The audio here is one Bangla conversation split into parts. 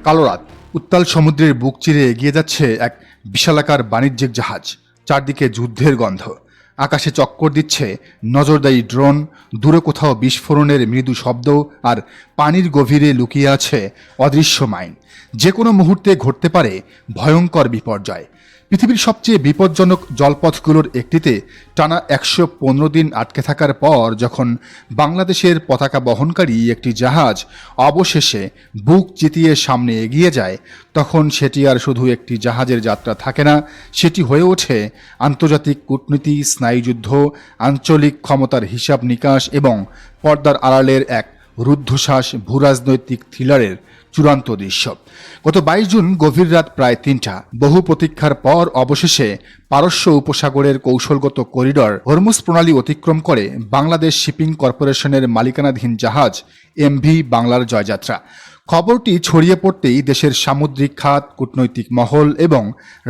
কালো রাত, উত্তাল সমুদ্রের বুক চিরে এগিয়ে যাচ্ছে এক বিশালাকার বাণিজ্যিক জাহাজ। চারদিকে যুদ্ধের গন্ধ, আকাশে চক্কর দিচ্ছে নজরদারি ড্রোন, দূরে কোথাও বিস্ফোরণের মৃদু শব্দ, আর পানির গভীরে লুকিয়ে আছে অদৃশ্য মাইন। যে কোনো মুহূর্তে ঘটতে পারে ভয়ঙ্কর বিপর্যয়। পৃথিবীর সবচেয়ে বিপজ্জনক জলপথগুলোর একটিতে টানা 115 দিন আটকে থাকার পর যখন বাংলাদেশের পতাকা বহনকারী একটি জাহাজ অবশেষে বুক চিতিয়ে সামনে এগিয়ে যায়, তখন সেটি আর শুধু একটি জাহাজের যাত্রা থাকে না, সেটি হয়ে ওঠে আন্তর্জাতিক কূটনীতি, স্নায়ুযুদ্ধ, আঞ্চলিক ক্ষমতার হিসাব নিকাশ এবং পর্দার আড়ালের এক রুদ্ধশ্বাস ভূরাজনৈতিক থ্রিলারের চূড়ান্ত দৃশ্য। গত 22 জুন গভীর রাত প্রায় 3টা, বহু প্রতীক্ষার পর অবশেষে পারস্য উপসাগরের কৌশলগত করিডর হরমুজ প্রণালী অতিক্রম করে বাংলাদেশ শিপিং কর্পোরেশনের মালিকানাধীন জাহাজ এমভি বাংলার জয়যাত্রা। খবরটি ছড়িয়ে পড়তেই দেশের সামুদ্রিক খাত, কূটনৈতিক মহল এবং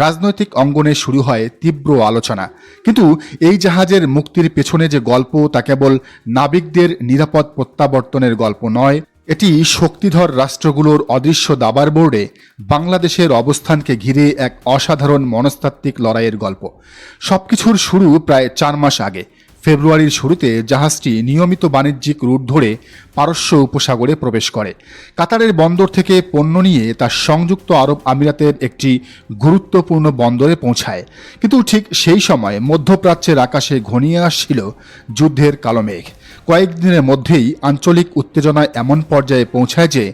রাজনৈতিক অঙ্গনে শুরু হয় তীব্র আলোচনা। কিন্তু এই জাহাজের মুক্তির পেছনে যে গল্প, তা কেবল নাবিকদের নিরাপদ প্রত্যাবর্তনের গল্প নয়, এটি শক্তিধর রাষ্ট্রগুলোর অদৃশ্য দাবার বোর্ডে বাংলাদেশের অবস্থানকে ঘিরে এক অসাধারণ মনস্তাত্ত্বিক লড়াইয়ের গল্প। সবকিছুর শুরু প্রায় 4 মাস আগে। ফেব্রুয়ারির শুরুতে জাহাজটি নিয়মিত বাণিজ্যিক রুট ধরে পারস্য উপসাগরে প্রবেশ করে। কাতারের বন্দর থেকে পণ্য নিয়ে তা সংযুক্ত আরব আমিরাতের একটি গুরুত্বপূর্ণ বন্দরে পৌঁছায়। কিন্তু ঠিক সেই সময় মধ্যপ্রাচ্যের আকাশে ঘনিয়ে আসছিল যুদ্ধের কালো মেঘ। কয়েকদিনের মধ্যেই আঞ্চলিক উত্তেজনায় এমন পর্যায়ে পৌঁছায় যে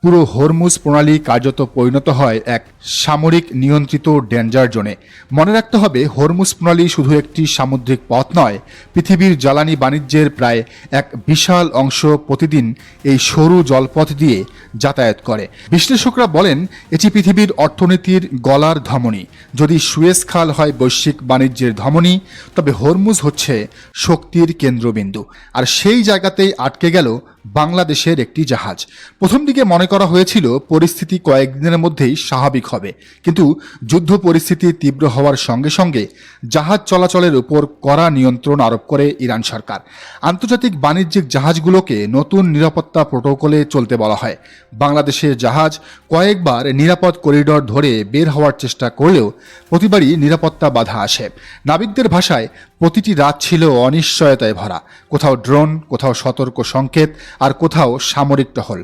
পুরো হরমুজ প্রণালী কার্যত পরিণত হয় এক সামরিক নিয়ন্ত্রিত ডেঞ্জার জোনে। মনে রাখতে হবে, হরমুজ প্রণালী শুধু একটি সামুদ্রিক পথ নয়, পৃথিবীর জ্বালানি বাণিজ্যের প্রায় এক বিশাল অংশ প্রতিদিন এই সরু জলপথ দিয়ে যাতায়াত করে। বিশ্লেষকরা বলেন, এটি পৃথিবীর অর্থনীতির গলার ধমনী। যদি সুয়েজ খাল হয় বৈশ্বিক বাণিজ্যের ধমনী, তবে হরমুজ হচ্ছে শক্তির কেন্দ্রবিন্দু। আর সেই জায়গাতেই আটকে গেল বাংলাদেশের একটি জাহাজ। প্রথম দিকে মনে করা হয়েছিল পরিস্থিতি কয়েকদিনের মধ্যেই স্বাভাবিক হবে, কিন্তু যুদ্ধ পরিস্থিতি তীব্র হওয়ার সঙ্গে সঙ্গে জাহাজ চলাচলের উপর কড়া নিয়ন্ত্রণ আরোপ করে ইরান সরকার। আন্তর্জাতিক বাণিজ্যিক জাহাজগুলোকে নতুন নিরাপত্তা প্রোটোকলে চলতে বলা হয়। বাংলাদেশের জাহাজ কয়েকবার নিরাপদ করিডর ধরে বের হওয়ার চেষ্টা করলেও প্রতিবারই নিরাপত্তা বাধা আসে। নাবিকদের ভাষায়, প্রতিটি রাত ছিল অনিশ্চয়তায় ভরা। কোথাও ড্রোন, কোথাও সতর্ক সংকেত, আর কোথাও সামরিক টহল।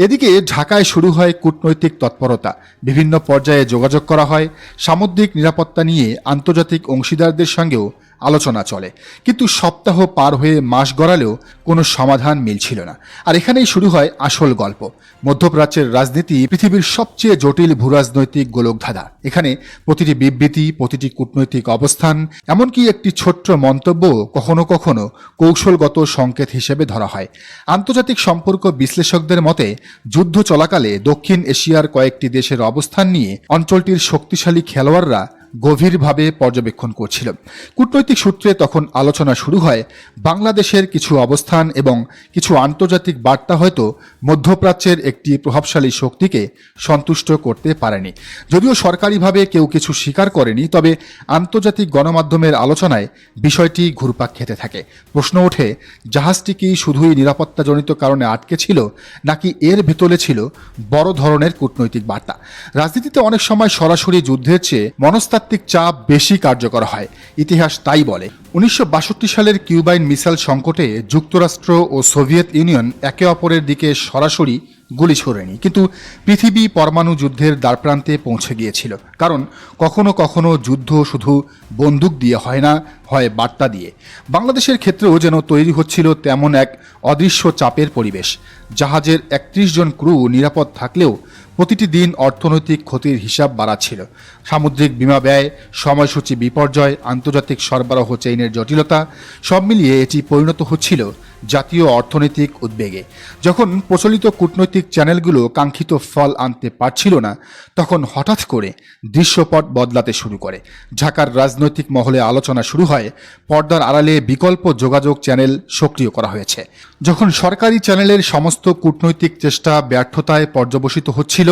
এদিকে ঢাকায় শুরু হয় কূটনৈতিক তৎপরতা। বিভিন্ন পর্যায়ে যোগাযোগ করা হয়। সামুদ্রিক নিরাপত্তা নিয়ে আন্তর্জাতিক অংশীদারদের সঙ্গেও আলোচনা চলে। কিন্তু সপ্তাহ পার হয়ে মাস গড়ালেও কোনো সমাধান মিলছিল না। আর এখানেই শুরু হয় আসল গল্প। মধ্যপ্রাচ্যের রাজনীতি পৃথিবীর সবচেয়ে জটিল ভূরাজনৈতিক গোলকধাঁধা। এখানে প্রতিটি বিবৃতি, প্রতিটি কূটনৈতিক অবস্থান, এমনকি একটি ছোট্ট মন্তব্য কখনো কখনো কৌশলগত সংকেত হিসেবে ধরা হয়। আন্তর্জাতিক সম্পর্ক বিশ্লেষকদের মতে, যুদ্ধ চলাকালে দক্ষিণ এশিয়ার কয়েকটি দেশের অবস্থান নিয়ে অঞ্চলটির শক্তিশালী খেলোয়াড়রা গভীরভাবে পর্যবেক্ষণ করছিল। কূটনৈতিক সূত্রে তখন আলোচনা শুরু হয় বাংলাদেশের কিছু অবস্থান এবং কিছু আন্তর্জাতিক বার্তা হয়তো মধ্যপ্রাচ্যের একটি প্রভাবশালী শক্তিকে সন্তুষ্ট করতে পারেনি। যদিও সরকারিভাবে কেউ কিছু স্বীকার করেনি, তবে আন্তর্জাতিক গণমাধ্যমের আলোচনায় বিষয়টি ঘুরপাক খেতে থাকে। প্রশ্ন ওঠে, জাহাজটি কি শুধুই নিরাপত্তাজনিত কারণে আটকে ছিল, নাকি এর ভেতরে ছিল বড় ধরনের কূটনৈতিক বার্তা? রাজনীতিতে অনেক সময় সরাসরি যুদ্ধের চেয়ে মনস্তাত্ত্বিক চাপ বেশি কার্যকর হয়, ইতিহাস তাই বলে। 1962 সালের কিউবাইন মিসাইল সংকটে যুক্তরাষ্ট্র ও সোভিয়েত ইউনিয়ন একে অপরের দিকে সরাসরি গুলি ছোড়েনি, কিন্তু পৃথিবী পরমাণু যুদ্ধের দ্বারপ্রান্তে পৌঁছে গিয়েছিল। কারণ কখনো কখনো যুদ্ধ শুধু বন্দুক দিয়ে হয় না, হয় বার্তা দিয়ে। বাংলাদেশের ক্ষেত্রেও যেন তৈরি হচ্ছিল তেমন এক অদৃশ্য চাপের পরিবেশ। জাহাজের 31 জন ক্রু নিরাপদ থাকলেও প্রতিটি দিন অর্থনৈতিক ক্ষতির হিসাব বাড়াচ্ছিল। সামুদ্রিক বিমা ব্যয়, সময়সূচি বিপর্যয়, আন্তর্জাতিক সরবরাহ চেইনের জটিলতা, সব মিলিয়ে এটি পরিণত হচ্ছিল জাতীয় অর্থনৈতিক উদ্বেগে। যখন প্রচলিত কূটনৈতিক চ্যানেলগুলো কাঙ্ক্ষিত ফল আনতে পারছিল না, তখন হঠাৎ করে দৃশ্যপট বদলাতে শুরু করে। ঢাকার রাজনৈতিক মহলে আলোচনা শুরু হয় পর্দার আড়ালে বিকল্প যোগাযোগ চ্যানেল সক্রিয় করা হয়েছে। যখন সরকারি চ্যানেলের সমস্ত কূটনৈতিক চেষ্টা ব্যর্থতায় পর্যবসিত হচ্ছিল,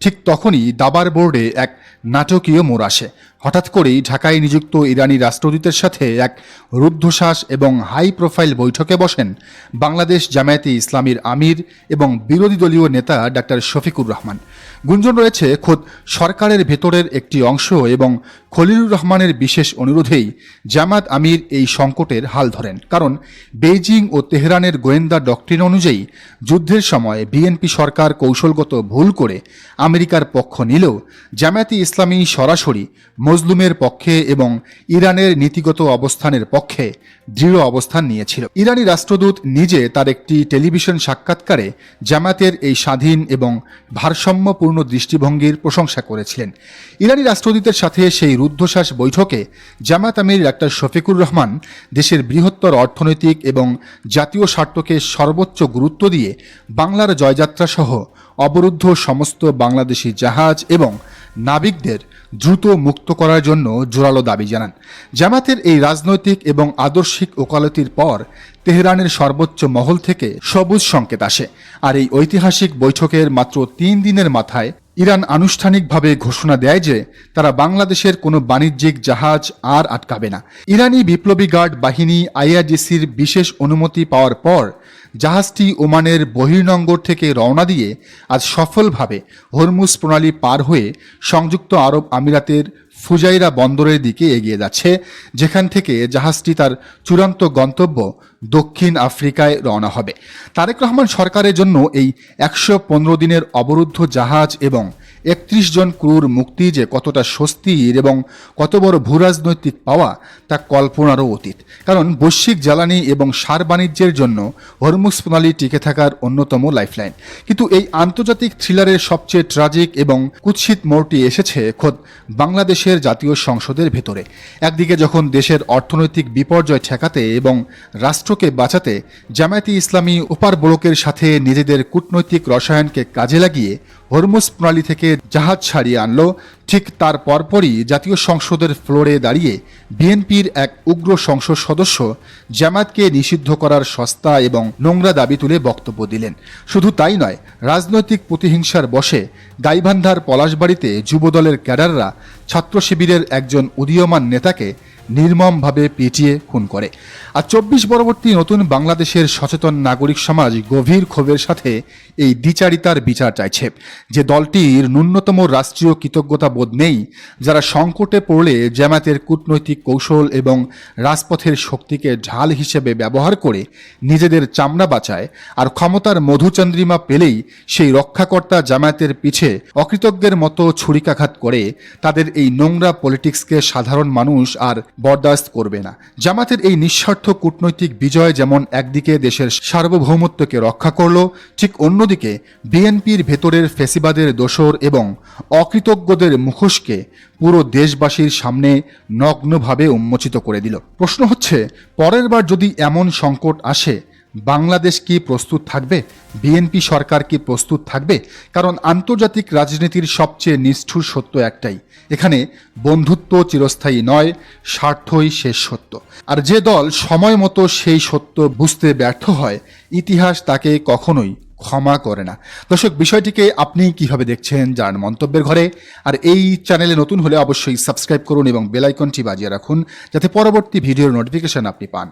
ঠিক তখনই দাবার বোর্ডে এক নাটকীয় মোড় আসে। হঠাৎ করেই ঢাকায় নিযুক্ত ইরানি রাষ্ট্রদূতের সাথে এক রুদ্ধশ্বাস এবং হাই প্রোফাইল বৈঠকে বসেন বাংলাদেশ জামায়াতে ইসলামীর আমির এবং বিরোধী দলীয় নেতা ডাক্তার শফিকুর রহমান। গুঞ্জন রয়েছে খোদ সরকারের ভেতরের একটি অংশ এবং খলিলুর রহমানের বিশেষ অনুরোধেই জামায়াত আমির এই সংকটের হাল ধরেন। কারণ বেইজিং ও তেহরানের গোয়েন্দা ডক্ট্রিন অনুযায়ী যুদ্ধের সময় বিএনপি সরকার কৌশলগত ভুল করে আমেরিকার পক্ষ নিলেও জামায়াতে ইসলামী সরাসরি মজলুমের পক্ষে এবং ইরানের নীতিগত অবস্থানের পক্ষে দৃঢ় অবস্থান নিয়েছিল। ইরানি রাষ্ট্রদূত নিজে তার একটি টেলিভিশন সাক্ষাৎকারে জামায়াতের এই স্বাধীন এবং ভারসাম্যপূর্ণ দৃষ্টিভঙ্গির প্রশংসা করেছিলেন। ইরানি রাষ্ট্রদূতের সাথে সেই রুদ্ধশ্বাস বৈঠকে জামায়াত আমির ডাক্তার শফিকুর রহমান দেশের বৃহত্তর অর্থনৈতিক এবং জাতীয় স্বার্থকে সর্বোচ্চ গুরুত্ব দিয়ে বাংলার জয়যাত্রা সহ অবরুদ্ধ সমস্ত বাংলাদেশি জাহাজ এবং নাবিকদের দ্রুত মুক্ত করার জন্য জোরালো দাবি জানান। জামায়াতের এই রাজনৈতিক এবং আদর্শিক ওকালতির পর তেহরানের সর্বোচ্চ মহল থেকে সবুজ সংকেত আসে। আর এই ঐতিহাসিক বৈঠকের মাত্র 3 দিনের মাথায় ইরান আনুষ্ঠানিকভাবে ঘোষণা দেয় যে তারা বাংলাদেশের কোনো বাণিজ্যিক জাহাজ আর আটকাবে না। ইরানি বিপ্লবী গার্ড বাহিনী আইআরজিসির বিশেষ অনুমতি পাওয়ার পর জাহাজটি ওমানের বহির্নোঙর থেকে রওনা দিয়ে আজ সফলভাবে হরমুজ প্রণালী পার হয়ে সংযুক্ত আরব আমিরাতের ফুজাইরা বন্দরের দিকে এগিয়ে যাচ্ছে, যেখান থেকে জাহাজটি তার চূড়ান্ত গন্তব্য দক্ষিণ আফ্রিকায় রওনা হবে। তারেক রহমান সরকারের জন্য এই 115 দিনের অবরুদ্ধ জাহাজ এবং 31 জন ক্রুর মুক্তি যে কতটা স্বস্তির এবং কত বড় ভূরাজনৈতিক পাওয়া তা কল্পনারও অতীত। কারণ বৈশ্বিক জ্বালানি এবং সার বাণিজ্যের জন্য হরমুজ প্রণালী টিকে থাকার অন্যতম লাইফলাইন। কিন্তু এই আন্তর্জাতিক থ্রিলারের সবচেয়ে ট্র্যাজিক এবং কুৎসিত মোড়টি এসেছে খোদ বাংলাদেশের জাতীয় সংসদের ভেতরে। একদিকে যখন দেশের অর্থনৈতিক বিপর্যয় ঠেকাতে এবং রাষ্ট্রকে বাঁচাতে জামায়াতে ইসলামী ওপার ব্লকের সাথে নিজেদের কূটনৈতিক রসায়নকে কাজে লাগিয়ে হরমুজ প্রণালী থেকে জাহাজ ছাড়িয়ে আনলো, ঠিক তার পরপরই জাতীয় সংসদের ফ্লোরে দাঁড়িয়ে বিএনপির এক উগ্র সংসদ সদস্য জামায়াতকে নিষিদ্ধ করার সস্তা এবং নোংরা দাবি তুলে বক্তব্য দিলেন। শুধু তাই নয়, রাজনৈতিক প্রতিহিংসার বশে গাইবান্ধার পলাশবাড়িতে যুবদলের ক্যাডাররা ছাত্র শিবিরের একজন উদীয়মান নেতাকে নির্মমভাবে পিটিয়ে খুন করে। আর 24 পরবর্তী নতুন বাংলাদেশের সচেতন নাগরিক সমাজ গভীর ক্ষোভের সাথে এই দ্বিচারিতার বিচার চাইছে। যে দলটির ন্যূনতম রাষ্ট্রীয় কৃতজ্ঞতা বোধ নেই, যারা সংকটে পড়লে জামায়াতের কূটনৈতিক কৌশল এবং রাজপথের শক্তিকে ঢাল হিসেবে ব্যবহার করে নিজেদের চামড়া বাঁচায়, আর ক্ষমতার মধুচন্দ্রিমা পেলেই সেই রক্ষাকর্তা জামায়াতের পিছে অকৃতজ্ঞের মতো ছুরিকাঘাত করে, তাদের এই নোংরা পলিটিক্সকে সাধারণ মানুষ আর বরদাস্ত করবে না। জামায়াতের এই নিঃস্বার্থ কূটনৈতিক বিজয় যেমন একদিকে দেশের সার্বভৌমত্বকে রক্ষা করল, ঠিক অন্যদিকে বিএনপির ভেতরের ফ্যাসিবাদের দোসর এবং অকৃতজ্ঞদের মুখোশকে পুরো দেশবাসীর সামনে নগ্নভাবে উন্মোচিত করে দিল। প্রশ্ন হচ্ছে, পরের বার যদি এমন সংকট আসে, বাংলাদেশ কি প্রস্তুত থাকবে? বিএনপি সরকার কি প্রস্তুত থাকবে? কারণ আন্তর্জাতিক রাজনীতির সবচেয়ে নিষ্ঠুর সত্য একটাই, এখানে বন্ধুত্ব চিরস্থায়ী নয়, স্বার্থই শেষ সত্য। আর যে দল সময় মতো সেই সত্য বুঝতে ব্যর্থ হয়, ইতিহাস তাকে কখনোই ক্ষমা করে না। দর্শক, বিষয়টিকে আপনি কিভাবে দেখছেন জানান মন্তব্যের ঘরে। আর এই চ্যানেলে নতুন হলে অবশ্যই সাবস্ক্রাইব করুন এবং বেল আইকনটি বাজিয়ে রাখুন, যাতে পরবর্তী ভিডিওর নোটিফিকেশন আপনি পান।